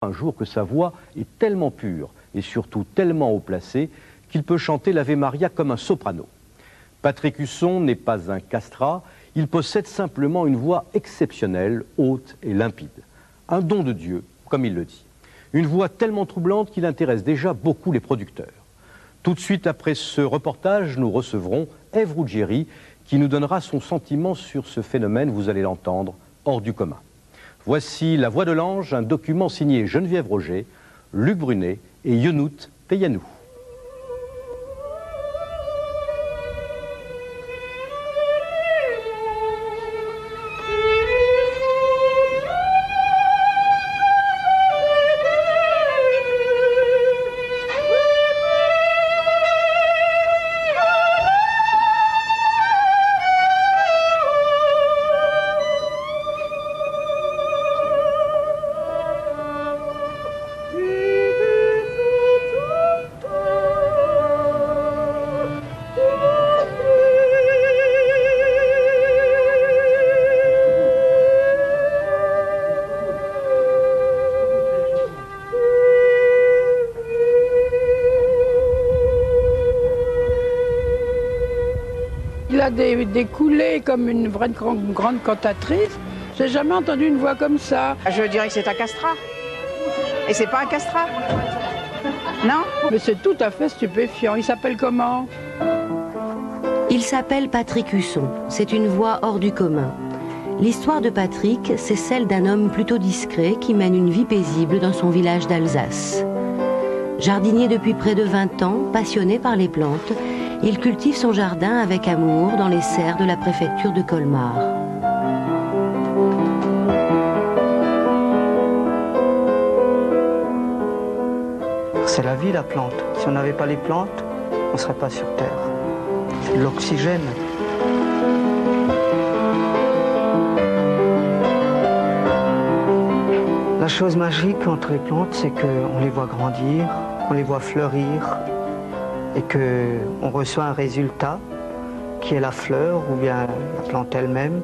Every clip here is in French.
un jour que sa voix est tellement pure et surtout tellement haut placée qu'il peut chanter l'Ave Maria comme un soprano. Patrick Husson n'est pas un castrat, il possède simplement une voix exceptionnelle, haute et limpide. Un don de Dieu, comme il le dit. Une voix tellement troublante qu'il intéresse déjà beaucoup les producteurs. Tout de suite après ce reportage, nous recevrons Ève Ruggieri qui nous donnera son sentiment sur ce phénomène, vous allez l'entendre, hors du commun. Voici La Voix de l'Ange, un document signé Geneviève Roger, Luc Brunet et Yonout Teyanou. Il a des coulées comme une vraie grande cantatrice. J'ai jamais entendu une voix comme ça. Je dirais que c'est un castrat. Et c'est pas un castrat. Non? Mais c'est tout à fait stupéfiant. Il s'appelle comment? Il s'appelle Patrick Husson. C'est une voix hors du commun. L'histoire de Patrick, c'est celle d'un homme plutôt discret qui mène une vie paisible dans son village d'Alsace. Jardinier depuis près de 20 ans, passionné par les plantes, il cultive son jardin avec amour dans les serres de la préfecture de Colmar. C'est la vie, la plante. Si on n'avait pas les plantes, on ne serait pas sur Terre. C'est de l'oxygène. La chose magique entre les plantes, c'est qu'on les voit grandir, on les voit fleurir, et qu'on reçoit un résultat qui est la fleur ou bien la plante elle-même.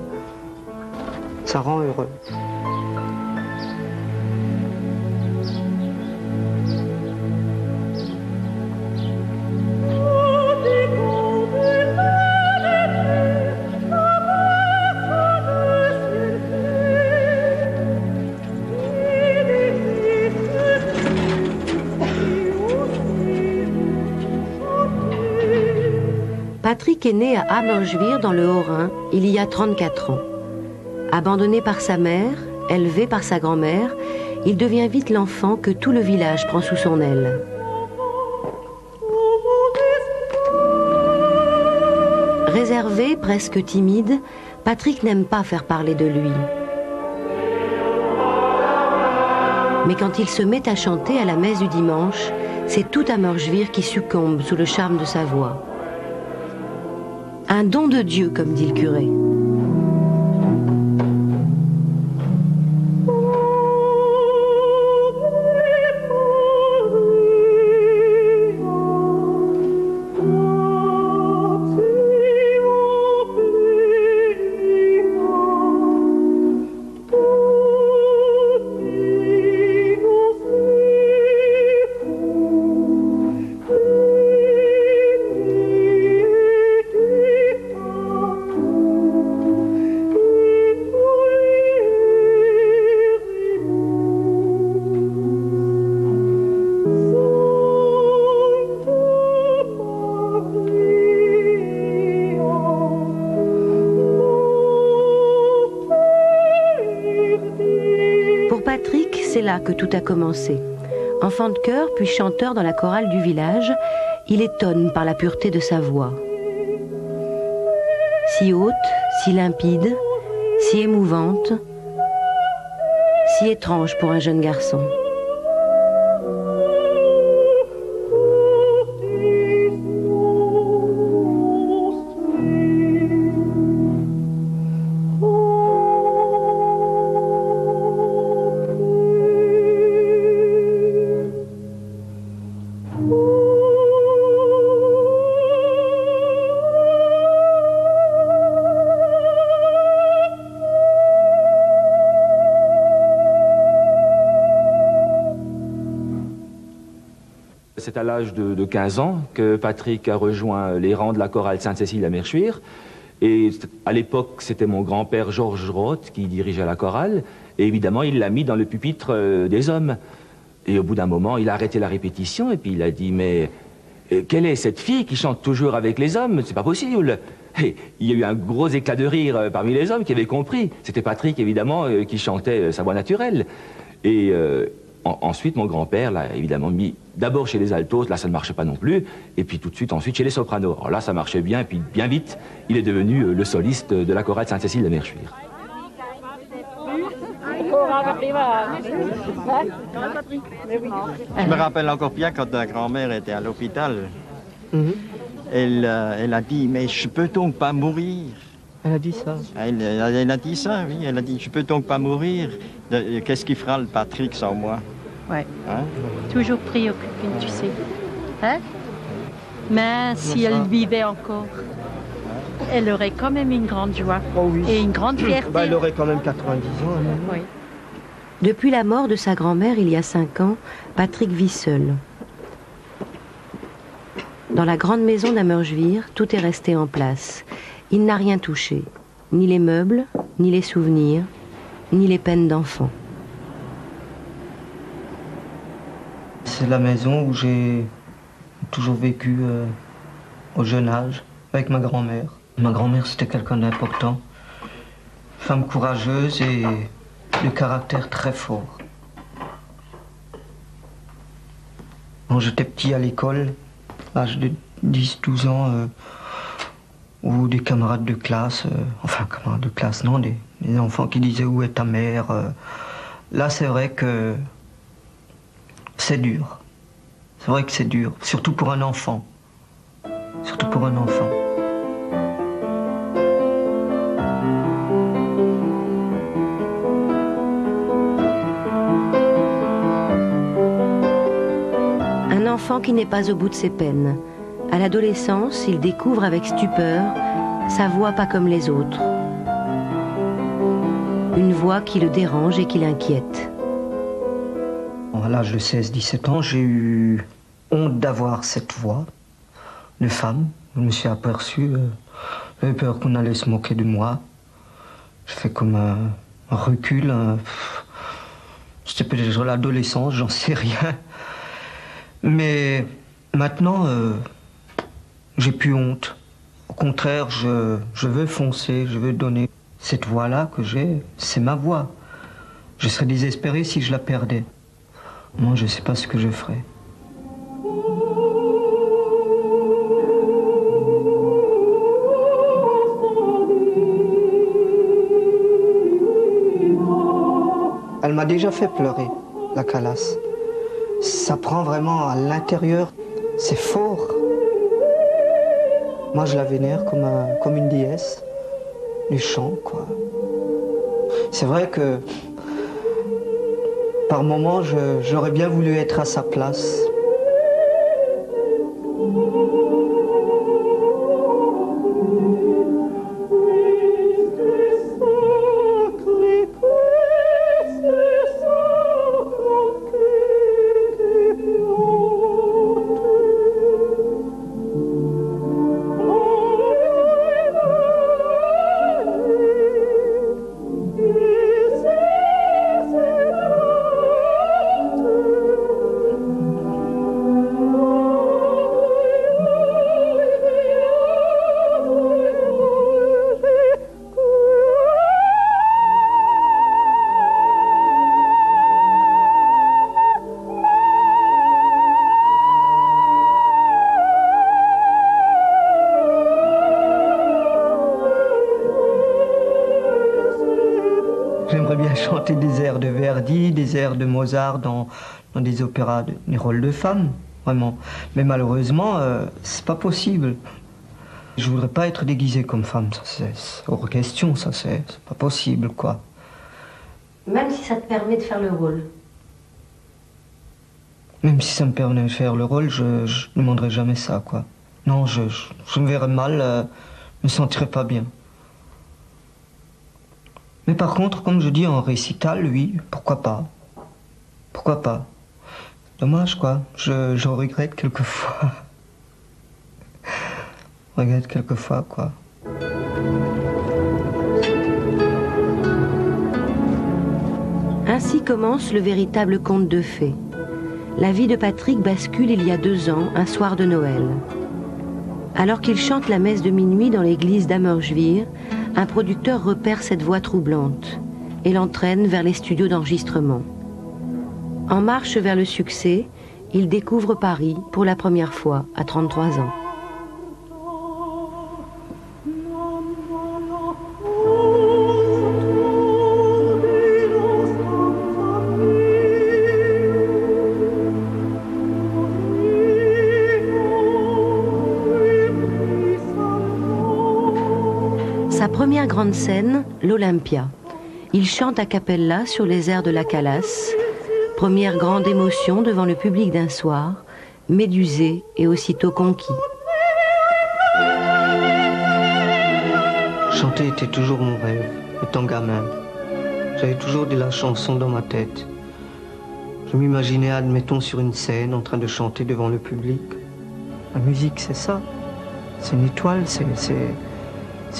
Ça rend heureux. Patrick est né à Abergewir dans le Haut-Rhin il y a 34 ans. Abandonné par sa mère, élevé par sa grand-mère, il devient vite l'enfant que tout le village prend sous son aile. Réservé, presque timide, Patrick n'aime pas faire parler de lui. Mais quand il se met à chanter à la messe du dimanche, c'est tout Abergewir qui succombe sous le charme de sa voix. Un don de Dieu, comme dit le curé. C'est là que tout a commencé. Enfant de chœur, puis chanteur dans la chorale du village, il étonne par la pureté de sa voix. Si haute, si limpide, si émouvante, si étrange pour un jeune garçon. C'est à l'âge de 15 ans que Patrick a rejoint les rangs de la chorale Sainte-Cécile à Merschuir. Et à l'époque, c'était mon grand-père Georges Roth qui dirigeait la chorale. Et évidemment, il l'a mis dans le pupitre des hommes. Et au bout d'un moment, il a arrêté la répétition et puis il a dit « Mais quelle est cette fille qui chante toujours avec les hommes? C'est pas possible !» Et il y a eu un gros éclat de rire parmi les hommes qui avaient compris. C'était Patrick, évidemment, qui chantait sa voix naturelle. Et ensuite, mon grand-père l'a évidemment mis d'abord chez les altos, là ça ne marchait pas non plus, et puis tout de suite ensuite chez les sopranos. Alors là ça marchait bien, et puis bien vite, il est devenu le soliste de la chorale Sainte-Cécile de Merschuir. Je me rappelle encore bien quand ma grand-mère était à l'hôpital. Elle a dit, mais je peux donc pas mourir. Elle a dit ça. Elle a dit ça, oui. Elle a dit, je peux donc pas mourir. Qu'est-ce qui fera le Patrick sans moi? Ouais. Hein? Toujours préoccupée, tu sais. Hein? Mais si elle vivait encore, elle aurait quand même une grande joie et une grande fierté. Bah, elle aurait quand même 90 ans. Hein. Oui. Depuis la mort de sa grand-mère il y a 5 ans, Patrick vit seul. Dans la grande maison d'Amerschwir, tout est resté en place. Il n'a rien touché, ni les meubles, ni les souvenirs, ni les peines d'enfant. C'est la maison où j'ai toujours vécu au jeune âge, avec ma grand-mère. Ma grand-mère, c'était quelqu'un d'important. Femme courageuse et de caractère très fort. Quand j'étais petit à l'école, à l'âge de 10-12 ans, ou des camarades de classe, enfin camarades de classe, non, des enfants qui disaient où est ta mère. Là, c'est vrai que c'est dur. C'est vrai que c'est dur, surtout pour un enfant. Surtout pour un enfant. Un enfant qui n'est pas au bout de ses peines. À l'adolescence, il découvre avec stupeur sa voix pas comme les autres. Une voix qui le dérange et qui l'inquiète. À l'âge de 16-17 ans, j'ai eu honte d'avoir cette voix de femme. Je me suis aperçu, j'avais peur qu'on allait se moquer de moi. Je fais comme un recul. C'était peut-être l'adolescence, j'en sais rien. Mais maintenant, j'ai plus honte. Au contraire, je veux foncer, je veux donner. Cette voix-là que j'ai, c'est ma voix. Je serais désespéré si je la perdais. Moi, je ne sais pas ce que je ferais. Elle m'a déjà fait pleurer, la Calas. Ça prend vraiment à l'intérieur, c'est fort. Moi, je la vénère comme une déesse du chant, quoi. C'est vrai que par moments, j'aurais bien voulu être à sa place. J'aimerais bien chanter des airs de Verdi, des airs de Mozart dans des opéras, des rôles de femmes, vraiment. Mais malheureusement, c'est pas possible. Je voudrais pas être déguisée comme femme, ça c'est hors question, ça c'est pas possible, quoi. Même si ça te permet de faire le rôle. Même si ça me permet de faire le rôle, je ne demanderai jamais ça, quoi. Non, je me verrais mal, je me sentirais pas bien. Mais par contre, comme je dis en récital, oui, pourquoi pas? Pourquoi pas? Dommage, quoi. Je regrette quelquefois. Je regrette quelquefois, quoi. Ainsi commence le véritable conte de fées. La vie de Patrick bascule il y a 2 ans, un soir de Noël. Alors qu'il chante la messe de minuit dans l'église d'Amersweer, un producteur repère cette voix troublante et l'entraîne vers les studios d'enregistrement. En marche vers le succès, il découvre Paris pour la première fois à 33 ans. Sa première grande scène, l'Olympia. Il chante a cappella sur les airs de la Calas. Première grande émotion devant le public d'un soir, médusé et aussitôt conquis. Chanter était toujours mon rêve, étant gamin. J'avais toujours de la chanson dans ma tête. Je m'imaginais, admettons, sur une scène, en train de chanter devant le public. La musique, c'est ça. C'est une étoile, c'est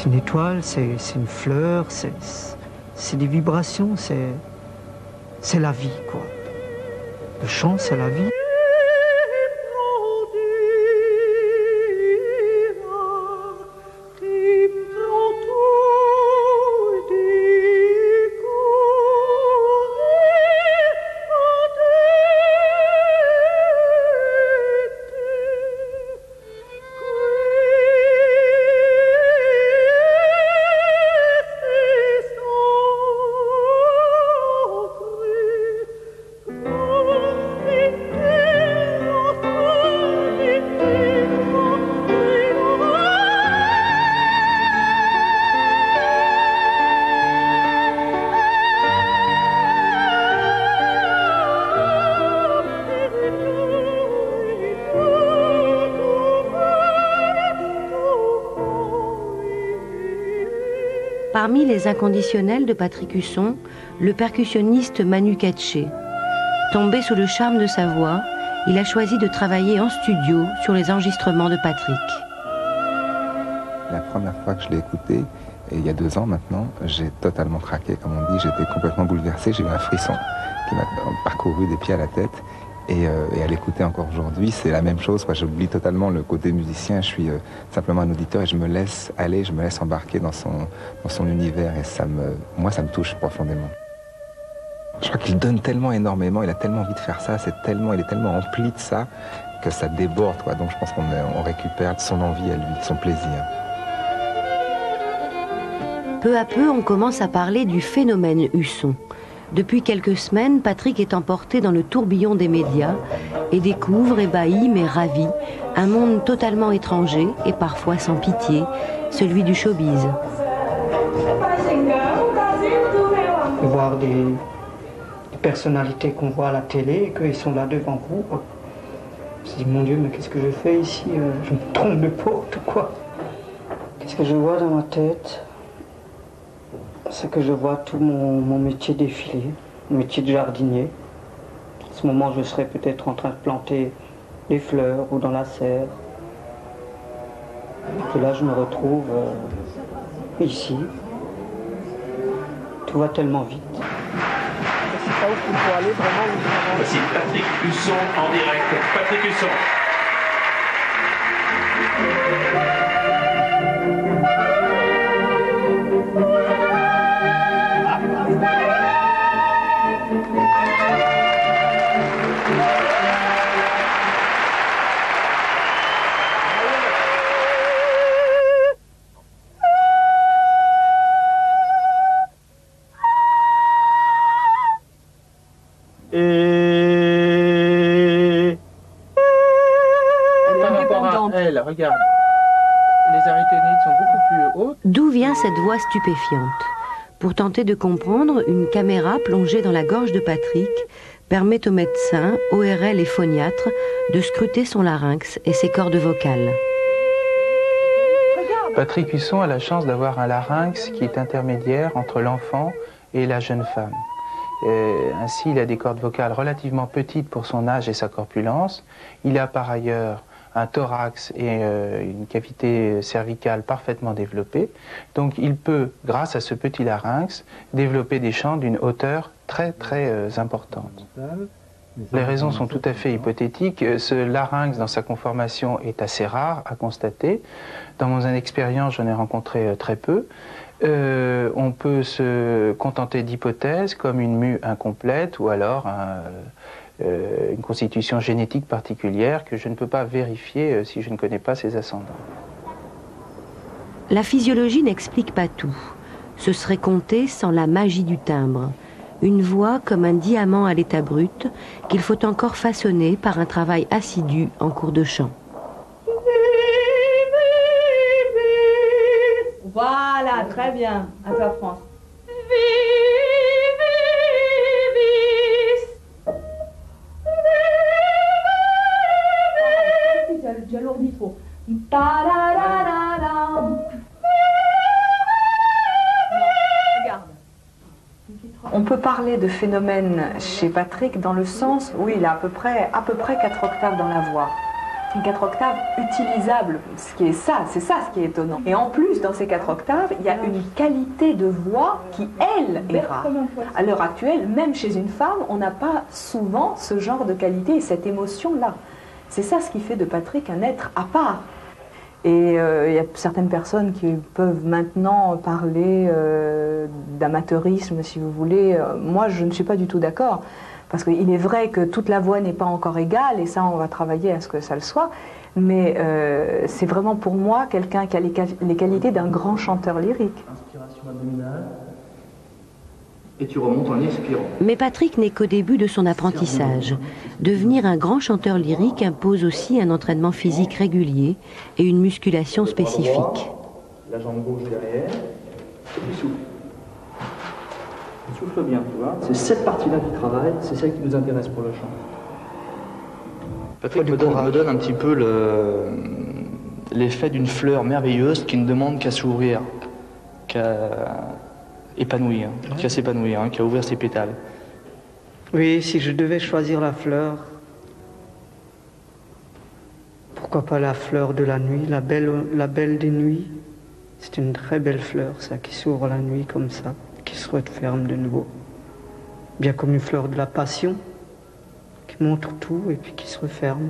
une étoile, c'est une fleur, c'est des vibrations, c'est la vie, quoi. Le chant, c'est la vie. Parmi les inconditionnels de Patrick Husson, le percussionniste Manu Katché. Tombé sous le charme de sa voix, il a choisi de travailler en studio sur les enregistrements de Patrick. La première fois que je l'ai écouté, et il y a 2 ans maintenant, j'ai totalement craqué, comme on dit, j'étais complètement bouleversé, j'ai eu un frisson qui m'a parcouru des pieds à la tête. Et à l'écouter encore aujourd'hui, c'est la même chose. J'oublie totalement le côté musicien, je suis simplement un auditeur et je me laisse aller, je me laisse embarquer dans son univers et moi ça me touche profondément. Je crois qu'il donne tellement énormément, il a tellement envie de faire ça, il est tellement empli de ça que ça déborde, quoi. Donc je pense qu'on récupère son envie à lui, son plaisir. Peu à peu, on commence à parler du phénomène Husson. Depuis quelques semaines, Patrick est emporté dans le tourbillon des médias et découvre, ébahi mais ravi, un monde totalement étranger et parfois sans pitié, celui du showbiz. Voir des personnalités qu'on voit à la télé et qu'ils sont là devant vous. Je me dis, mon Dieu, mais qu'est-ce que je fais ici? Je me trompe de porte ou quoi? Qu'est-ce que je vois dans ma tête? C'est que je vois tout mon métier défiler, mon métier de jardinier. À ce moment, je serais peut-être en train de planter des fleurs ou dans la serre. Et que là, je me retrouve ici. Tout va tellement vite. Je ne sais pas où il faut aller vraiment. Voici Patrick Husson en direct. Patrick Husson. Elle, regarde, les arythénides sont beaucoup plus hautes. D'où vient cette voix stupéfiante? Pour tenter de comprendre, une caméra plongée dans la gorge de Patrick permet aux médecins, ORL et phoniatres de scruter son larynx et ses cordes vocales. Patrick Husson a la chance d'avoir un larynx qui est intermédiaire entre l'enfant et la jeune femme. Ainsi, il a des cordes vocales relativement petites pour son âge et sa corpulence. Il a par ailleurs un thorax et une cavité cervicale parfaitement développée. Donc il peut, grâce à ce petit larynx, développer des chants d'une hauteur très importante. Les raisons sont tout à fait hypothétiques. Ce larynx, dans sa conformation, est assez rare à constater. Dans mon expérience, j'en ai rencontré très peu. On peut se contenter d'hypothèses comme une mue incomplète ou alors une constitution génétique particulière que je ne peux pas vérifier si je ne connais pas ses ascendants. La physiologie n'explique pas tout. Ce serait compter sans la magie du timbre. Une voix comme un diamant à l'état brut qu'il faut encore façonner par un travail assidu en cours de chant. Voilà, très bien. À toi, France. Tu alourdis trop. On peut parler de phénomène chez Patrick dans le sens où il a à peu près 4 octaves dans la voix. 4 octaves utilisables, c'est ça ce qui est étonnant. Et en plus, dans ces 4 octaves, il y a une qualité de voix qui, elle, est rare. À l'heure actuelle, même chez une femme, on n'a pas souvent ce genre de qualité et cette émotion-là. C'est ça ce qui fait de Patrick un être à part. Et il y a certaines personnes qui peuvent maintenant parler d'amateurisme, si vous voulez. Moi, je ne suis pas du tout d'accord. Parce qu'il est vrai que toute la voix n'est pas encore égale, et ça, on va travailler à ce que ça le soit. Mais c'est vraiment pour moi quelqu'un qui a les qualités d'un grand chanteur lyrique. Inspiration abdominale. Et tu remontes en expirant. Mais Patrick n'est qu'au début de son apprentissage. Devenir un grand chanteur lyrique impose aussi un entraînement physique régulier et une musculation spécifique. La jambe gauche derrière, et tu souffles. Tu souffles bien, tu vois. C'est cette partie-là qui travaille, c'est celle qui nous intéresse pour le chant. Patrick me donne un petit peu l'effet d'une fleur merveilleuse qui ne demande qu'à s'ouvrir, qu'à épanouir, qu'à s'épanouir, qu'à ouvrir ses pétales. Oui, si je devais choisir la fleur, pourquoi pas la fleur de la nuit, la belle des nuits. C'est une très belle fleur, ça, qui s'ouvre la nuit comme ça, qui se referme de nouveau. Bien comme une fleur de la passion, qui montre tout et puis qui se referme.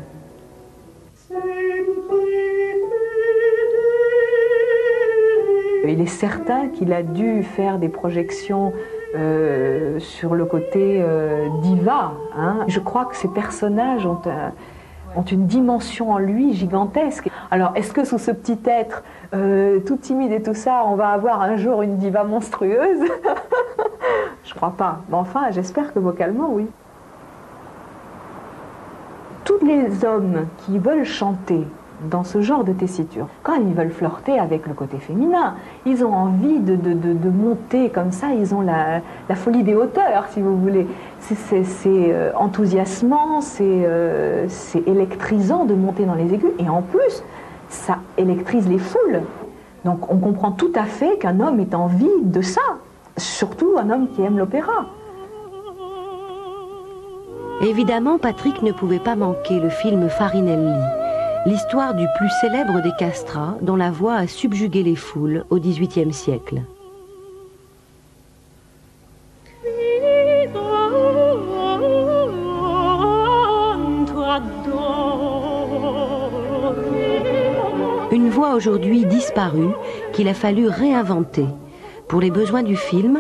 Il est certain qu'il a dû faire des projections sur le côté diva. Hein. Je crois que ces personnages ont une dimension en lui gigantesque. Alors, est-ce que sous ce petit être tout timide et tout ça, on va avoir un jour une diva monstrueuse? Je crois pas. Mais enfin, j'espère que vocalement, oui. Tous les hommes qui veulent chanter dans ce genre de tessiture, quand ils veulent flirter avec le côté féminin, ils ont envie de monter comme ça, ils ont la folie des hauteurs, si vous voulez. C'est enthousiasmant, c'est électrisant de monter dans les aigus, et en plus, ça électrise les foules. Donc on comprend tout à fait qu'un homme ait envie de ça, surtout un homme qui aime l'opéra. Évidemment, Patrick ne pouvait pas manquer le film Farinelli, l'histoire du plus célèbre des castrats dont la voix a subjugué les foules au XVIIIe siècle. Une voix aujourd'hui disparue qu'il a fallu réinventer. Pour les besoins du film,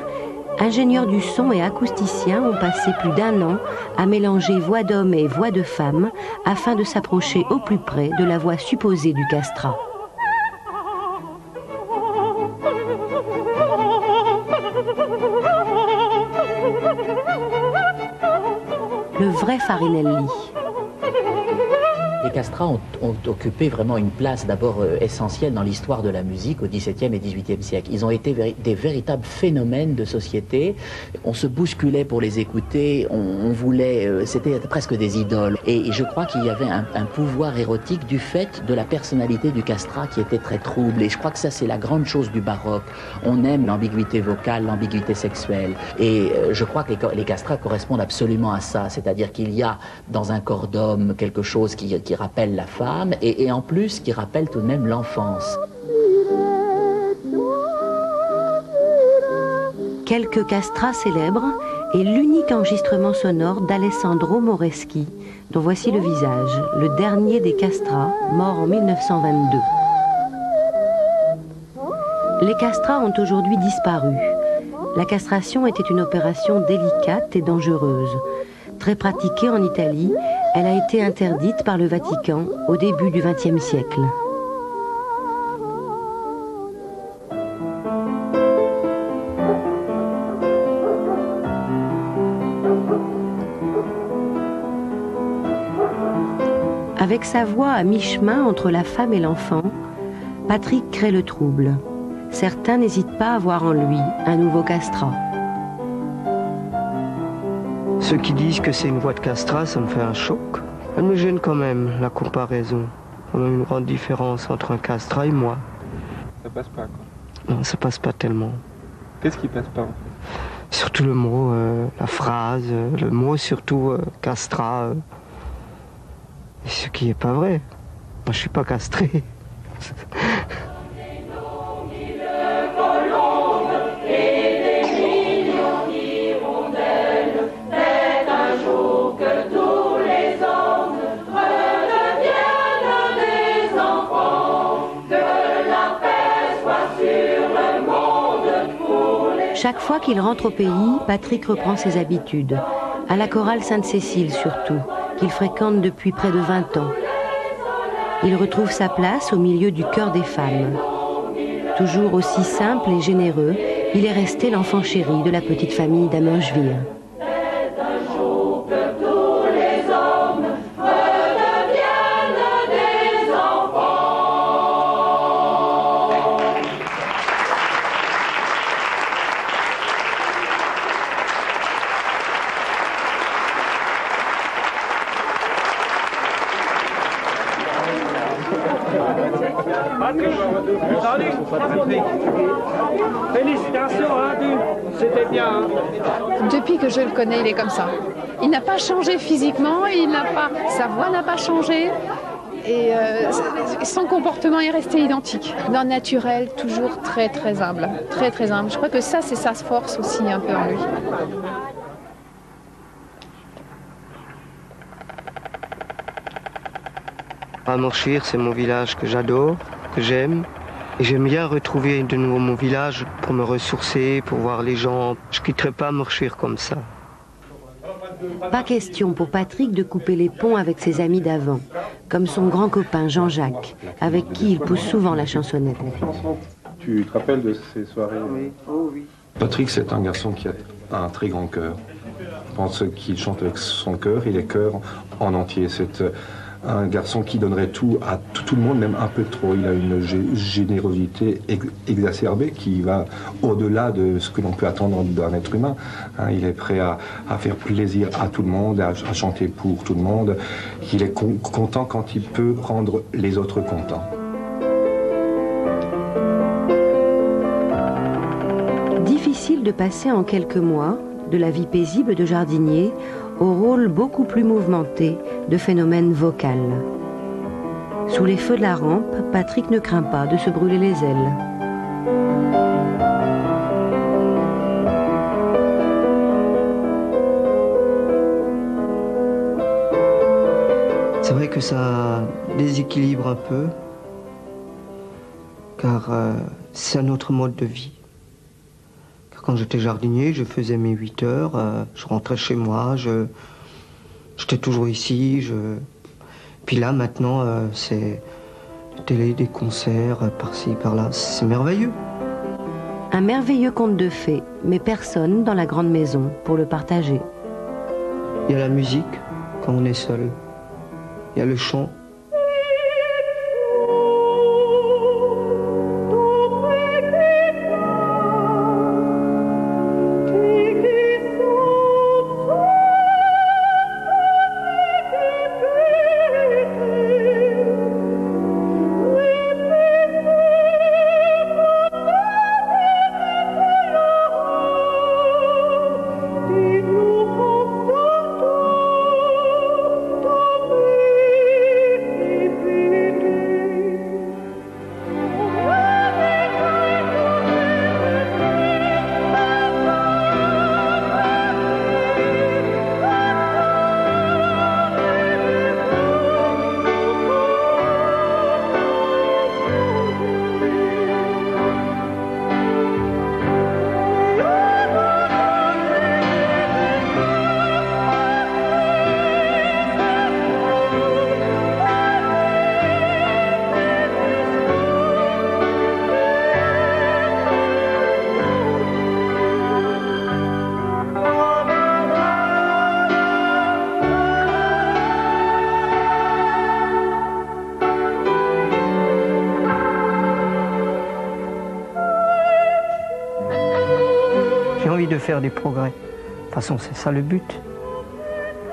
ingénieurs du son et acousticiens ont passé plus d'1 an à mélanger voix d'homme et voix de femme afin de s'approcher au plus près de la voix supposée du castrat. Le vrai Farinelli. Les castrats ont occupé vraiment une place d'abord essentielle dans l'histoire de la musique au XVIIe et XVIIIe siècle. Ils ont été des véritables phénomènes de société. On se bousculait pour les écouter, on voulait, c'était presque des idoles. Et je crois qu'il y avait un pouvoir érotique du fait de la personnalité du castrat qui était très trouble. Et je crois que ça, c'est la grande chose du baroque. On aime l'ambiguïté vocale, l'ambiguïté sexuelle. Et je crois que les castrats correspondent absolument à ça. C'est-à-dire qu'il y a dans un corps d'homme quelque chose qui rappelle la femme et en plus qui rappelle tout de même l'enfance. Quelques castrats célèbres et l'unique enregistrement sonore d'Alessandro Moreschi, dont voici le visage, le dernier des castrats, mort en 1922. Les castrats ont aujourd'hui disparu. La castration était une opération délicate et dangereuse. Très pratiquée en Italie, elle a été interdite par le Vatican au début du XXe siècle. Avec sa voix à mi-chemin entre la femme et l'enfant, Patrick crée le trouble. Certains n'hésitent pas à voir en lui un nouveau castrat. Ceux qui disent que c'est une voix de castrat, ça me fait un choc. Elle me gêne quand même, la comparaison. On a une grande différence entre un castrat et moi. Ça passe pas, quoi. Non, ça passe pas tellement. Qu'est-ce qui passe pas, en fait? Surtout le mot, la phrase, le mot surtout castrat. Ce qui est pas vrai. Moi, je suis pas castré. Chaque fois qu'il rentre au pays, Patrick reprend ses habitudes, à la chorale Sainte-Cécile surtout, qu'il fréquente depuis près de 20 ans. Il retrouve sa place au milieu du chœur des femmes. Toujours aussi simple et généreux, il est resté l'enfant chéri de la petite famille d'Amerschwir. Félicitations, c'était bien. Depuis que je le connais, il est comme ça. Il n'a pas changé physiquement, sa voix n'a pas changé. Et son comportement est resté identique. Dans le naturel, toujours très très humble. Très très humble. Je crois que ça, c'est sa force aussi un peu en lui. Amerschwir, c'est mon village que j'adore, que j'aime. Et j'aime bien retrouver de nouveau mon village pour me ressourcer, pour voir les gens. Je ne quitterai pas Amerschwir comme ça. Pas question pour Patrick de couper les ponts avec ses amis d'avant, comme son grand copain Jean-Jacques, avec qui il pousse souvent la chansonnette. Tu te rappelles de ces soirées? Oui, oh oui. Patrick, c'est un garçon qui a un très grand cœur. Je pense qu'il chante avec son cœur et les cœurs en entier. C'est un garçon qui donnerait tout à tout le monde, même un peu trop. Il a une générosité exacerbée qui va au-delà de ce que l'on peut attendre d'un être humain. Il est prêt à faire plaisir à tout le monde, à chanter pour tout le monde. Il est content quand il peut rendre les autres contents. Difficile de passer en quelques mois de la vie paisible de jardinier au rôle beaucoup plus mouvementé de phénomène vocal. Sous les feux de la rampe, Patrick ne craint pas de se brûler les ailes. C'est vrai que ça déséquilibre un peu, car c'est un autre mode de vie. Quand j'étais jardinier, je faisais mes 8 heures, je rentrais chez moi, j'étais toujours ici. Puis là, maintenant, c'est la télé, des concerts, par-ci, par-là. C'est merveilleux. Un merveilleux conte de fées, mais personne dans la grande maison pour le partager. Il y a la musique quand on est seul. Il y a le chant faire des progrès. De toute façon, c'est ça le but.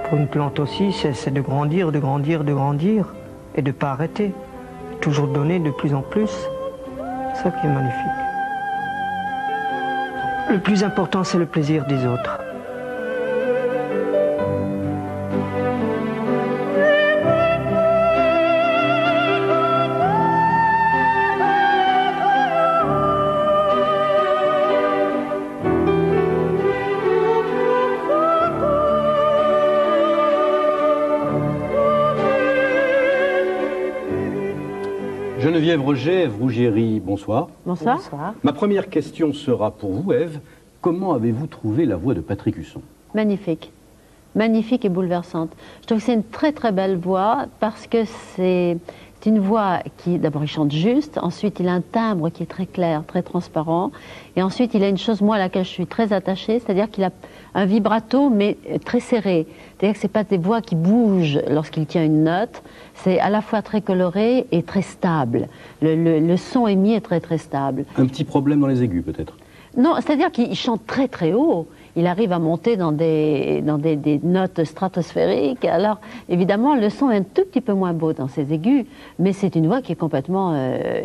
Pour une plante aussi, c'est de grandir, de grandir, de grandir, et de ne pas arrêter. Toujours donner de plus en plus. C'est ça qui est magnifique. Le plus important, c'est le plaisir des autres. Geneviève Roger, Ève Rougieri, bonsoir. Bonsoir. Bonsoir. Ma première question sera pour vous, Ève. Comment avez-vous trouvé la voix de Patrick Husson? Magnifique. Magnifique et bouleversante. Je trouve que c'est une très très belle voix parce que c'est une voix qui, d'abord, il chante juste, ensuite il a un timbre qui est très clair, très transparent, et ensuite il a une chose, moi, à laquelle je suis très attachée, c'est-à-dire qu'il a un vibrato, mais très serré. C'est-à-dire que ce n'est pas des voix qui bougent lorsqu'il tient une note, c'est à la fois très coloré et très stable. Le son émis est très très stable. Un petit problème dans les aigus, peut-être? Non, c'est-à-dire qu'il chante très très haut. Il arrive à monter dans des notes stratosphériques. Alors, évidemment, le son est un tout petit peu moins beau dans ses aigus, mais c'est une voix qui est complètement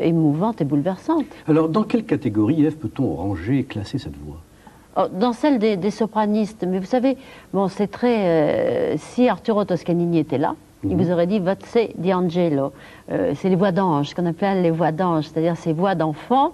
émouvante et bouleversante. Alors, dans quelle catégorie, Ève, peut-on ranger et classer cette voix? Oh, dans celle des sopranistes. Mais vous savez, bon, c'est très... si Arturo Toscanini était là, il vous aurait dit « Voce di Angelo ». C'est les voix d'ange, ce qu'on appelle les voix d'ange, c'est-à-dire ces voix d'enfants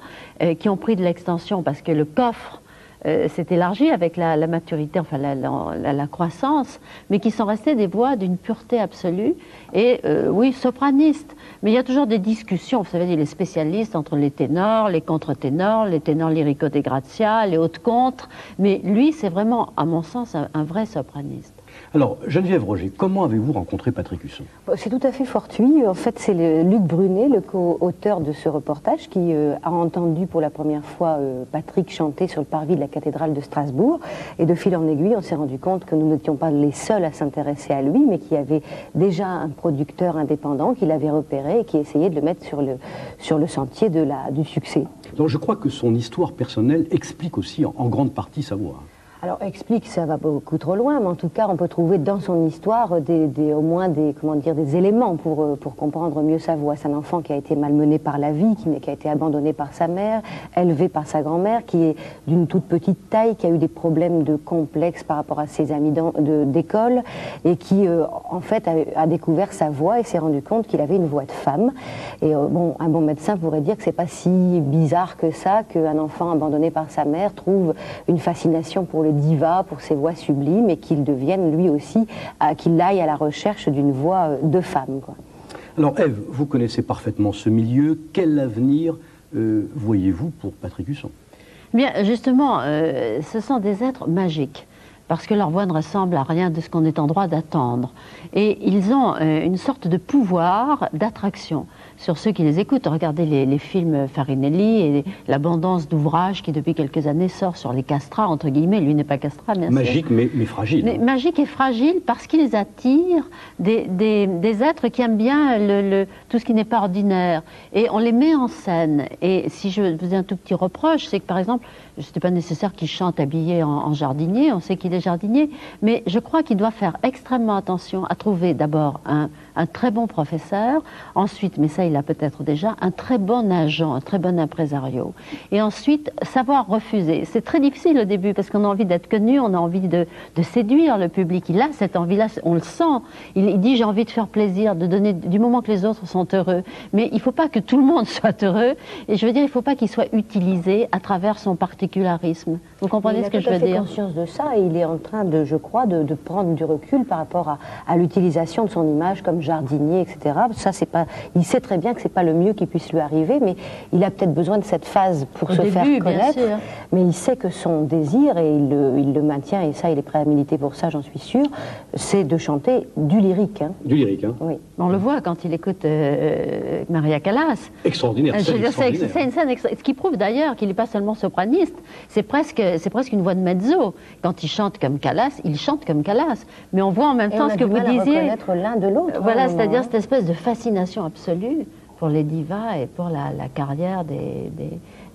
qui ont pris de l'extension parce que le coffre s'est élargi avec la maturité, enfin la croissance, mais qui sont restées des voix d'une pureté absolue. Et oui, sopranistes. Mais il y a toujours des discussions, vous savez, les spécialistes entre les ténors, les contre-ténors, les ténors lyrico de Grazia, les hautes contres. Mais lui, c'est vraiment, à mon sens, un vrai sopraniste. Alors, Geneviève Roger, comment avez-vous rencontré Patrick Husson? C'est tout à fait fortuit. En fait, c'est Luc Brunet, le co-auteur de ce reportage, qui a entendu pour la première fois Patrick chanter sur le parvis de la cathédrale de Strasbourg. Et de fil en aiguille, on s'est rendu compte que nous n'étions pas les seuls à s'intéresser à lui, mais qu'il y avait déjà un producteur indépendant qui l'avait repéré et qui essayait de le mettre sur le sentier du succès. Donc, je crois que son histoire personnelle explique aussi en grande partie sa voix. Alors, explique, ça va beaucoup trop loin, mais en tout cas, on peut trouver dans son histoire au moins des éléments pour comprendre mieux sa voix. C'est un enfant qui a été malmené par la vie, qui a été abandonné par sa mère, élevé par sa grand-mère, qui est d'une toute petite taille, qui a eu des problèmes de complexe par rapport à ses amis d'école, et qui, en fait, a découvert sa voix et s'est rendu compte qu'il avait une voix de femme. Et bon, un bon médecin pourrait dire que c'est pas si bizarre que ça, qu'un enfant abandonné par sa mère trouve une fascination pour le diva, pour ses voix sublimes, et qu'il devienne lui aussi, qu'il aille à la recherche d'une voix de femme, quoi. Alors Ève, vous connaissez parfaitement ce milieu. Quel avenir voyez-vous pour Patrick Husson? Bien, justement, ce sont des êtres magiques, parce que leur voix ne ressemble à rien de ce qu'on est en droit d'attendre. Et ils ont une sorte de pouvoir d'attraction sur ceux qui les écoutent. Regardez les films Farinelli et l'abondance d'ouvrages qui, depuis quelques années, sort sur les castrats, entre guillemets. Lui n'est pas castrat, bien sûr. Magique, mais fragile. Mais magique et fragile parce qu'ils attirent des êtres qui aiment bien tout ce qui n'est pas ordinaire. Et on les met en scène. Et si je faisais un tout petit reproche, c'est que, par exemple, ce n'est pas nécessaire qu'il chante habillé en jardinier, on sait qu'il est jardinier, mais je crois qu'il doit faire extrêmement attention à trouver d'abord un très bon professeur, ensuite, mais ça il a peut-être déjà, un très bon agent, un très bon impresario, et ensuite savoir refuser. C'est très difficile au début parce qu'on a envie d'être connu, on a envie de séduire le public. Il a cette envie-là, on le sent. Il dit j'ai envie de faire plaisir, de donner du moment que les autres sont heureux, mais il ne faut pas que tout le monde soit heureux, et je veux dire il ne faut pas qu'il soit utilisé à travers son particularisme. Vous comprenez ce que je veux dire? Il a tout à fait conscience de ça et il est en train de, je crois, de prendre du recul par rapport à l'utilisation de son image comme jardinier, etc. Ça, c'est pas, il sait très bien que c'est pas le mieux qui puisse lui arriver, mais il a peut-être besoin de cette phase pour se faire connaître. Mais il sait que son désir, et il le maintient, et ça, il est prêt à militer pour ça, j'en suis sûre, c'est de chanter du lyrique. Hein. Du lyrique, hein. Oui. On le voit quand il écoute Maria Callas. Extraordinaire. C'est une scène ce qui prouve d'ailleurs qu'il n'est pas seulement sopraniste, c'est presque une voix de mezzo. Quand il chante comme Callas, il chante comme Callas. Mais on voit en même temps ce que vous disiez. Reconnaître l'un de l'autre. Voilà, c'est-à-dire cette espèce de fascination absolue pour les divas et pour la carrière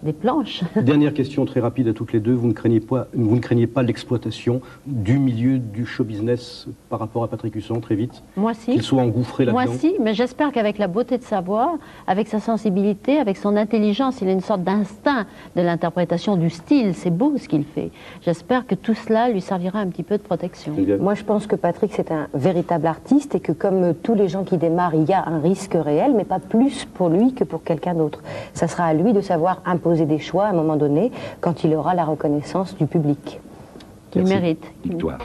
des planches. Dernière question très rapide à toutes les deux. Vous ne craignez pas l'exploitation du milieu du show business par rapport à Patrick Husson, très vite? Moi, si. Qu'il soit engouffré là-dedans? Moi, si, mais j'espère qu'avec la beauté de sa voix, avec sa sensibilité, avec son intelligence, il a une sorte d'instinct de l'interprétation du style. C'est beau ce qu'il fait. J'espère que tout cela lui servira un petit peu de protection. Moi, je pense que Patrick, c'est un véritable artiste et que comme tous les gens qui démarrent, il y a un risque réel, mais pas plus pour lui que pour quelqu'un d'autre. Ça sera à lui de savoir imposer des choix à un moment donné quand il aura la reconnaissance du public. Il mérite. Victoire.